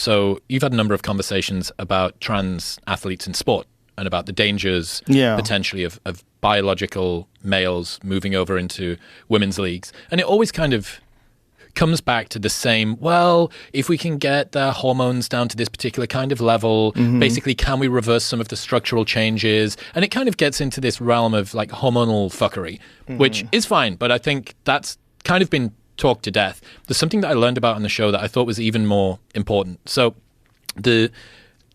So you've had a number of conversations about trans athletes in sport and about the dangers potentially of biological males moving over into women's leagues. And it always kind of comes back to the same, well, if we can get their hormones down to this particular kind of level, basically, can we reverse some of the structural changes? And it kind of gets into this realm of like hormonal fuckery, which is fine. But I think that's kind of been talked to death. There's something that I learned about on the show that I thought was even more important. So the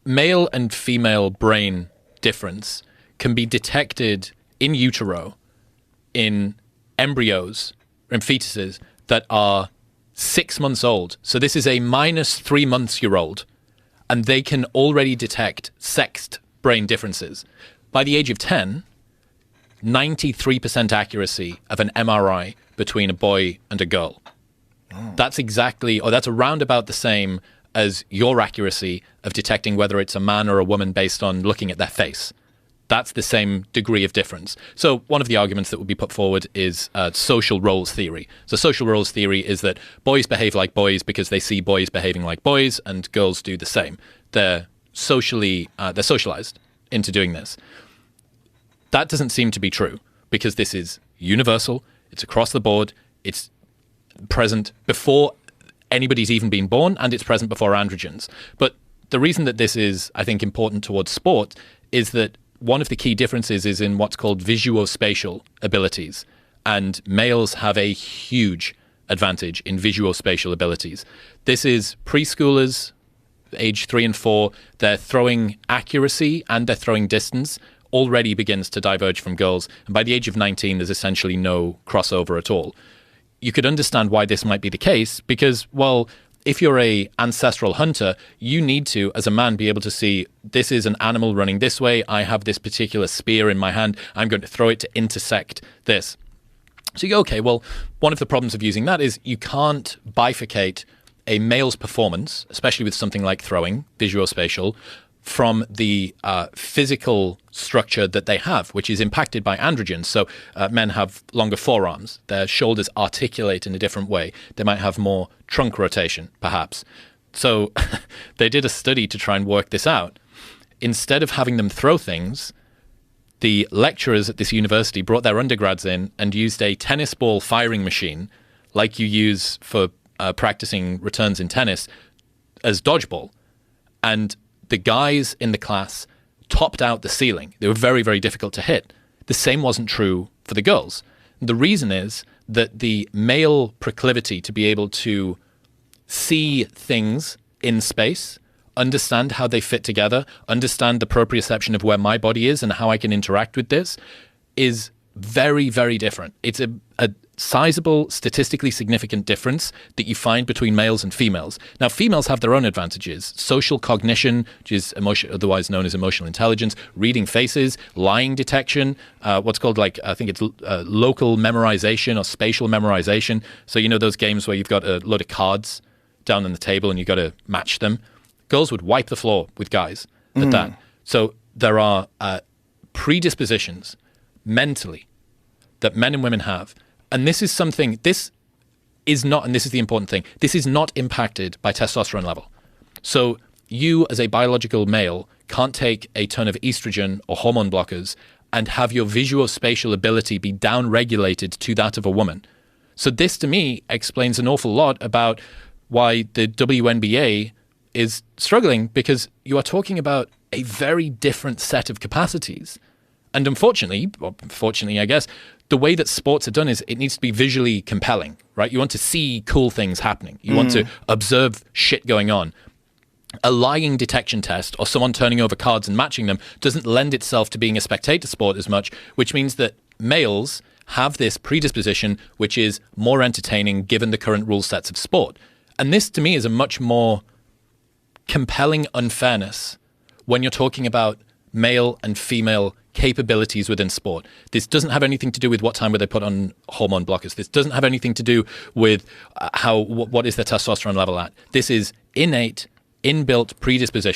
male and female brain difference can be detected in utero in embryos and fetuses that are 6 months old. So this is a minus 3 months year old, and they can already detect sexed brain differences. By the age of 10, 93% accuracy of an MRI between a boy and a girl. That's around about the same as your accuracy of detecting whether it's a man or a woman based on looking at their face. That's the same degree of difference. So one of the arguments that would be put forward is social roles theory. So social roles theory is that boys behave like boys because they see boys behaving like boys, and girls do the same. They're socialized into doing this. That doesn't seem to be true because this is universal. It's across the board. It's present before anybody's even been born, and it's present before androgens. But the reason that this is, I think, important towards sport is that one of the key differences is in what's called visuospatial abilities. And males have a huge advantage in visuospatial abilities. This is preschoolers, age 3 and 4, their throwing accuracy and their throwing distance already begins to diverge from girls. And by the age of 19, there's essentially no crossover at all. You could understand why this might be the case because, well, if you're a ancestral hunter, you need to, as a man, be able to see this is an animal running this way. I have this particular spear in my hand. I'm going to throw it to intersect this. So you go, okay, well, one of the problems of using that is you can't bifurcate a male's performance, especially with something like throwing, visuospatial, from the physical structure that they have, which is impacted by androgens. So men have longer forearms. Their shoulders articulate in a different way. They might have more trunk rotation, perhaps. So they did a study to try and work this out. Instead of having them throw things, the lecturers at this university brought their undergrads in and used a tennis ball firing machine, like you use for practicing returns in tennis, as dodgeball. And the guys in the class topped out the ceiling. They were very, very difficult to hit. The same wasn't true for the girls. The reason is that the male proclivity to be able to see things in space, understand how they fit together, understand the proprioception of where my body is and how I can interact with this, is very, very different. It's a sizable, statistically significant difference that you find between males and females. Now, females have their own advantages. Social cognition, which is otherwise known as emotional intelligence, reading faces, lying detection, what's called I think it's local memorization or spatial memorization. So, you know those games where you've got a load of cards down on the table and you've got to match them? Girls would wipe the floor with guys at that. So there are predispositions mentally that men and women have. And this is not, and this is the important thing, this is not impacted by testosterone level. So you as a biological male can't take a ton of estrogen or hormone blockers and have your visuospatial ability be down-regulated to that of a woman. So this, to me, explains an awful lot about why the WNBA is struggling, because you are talking about a very different set of capacities. And unfortunately, I guess, the way that sports are done is it needs to be visually compelling, right? You want to see cool things happening. You want to observe shit going on. A lying detection test or someone turning over cards and matching them doesn't lend itself to being a spectator sport as much, which means that males have this predisposition which is more entertaining given the current rule sets of sport. And this, to me, is a much more compelling unfairness when you're talking about male and female capabilities within sport. This doesn't have anything to do with what time were they put on hormone blockers. This doesn't have anything to do with what is their testosterone level at. This is innate, inbuilt predisposition.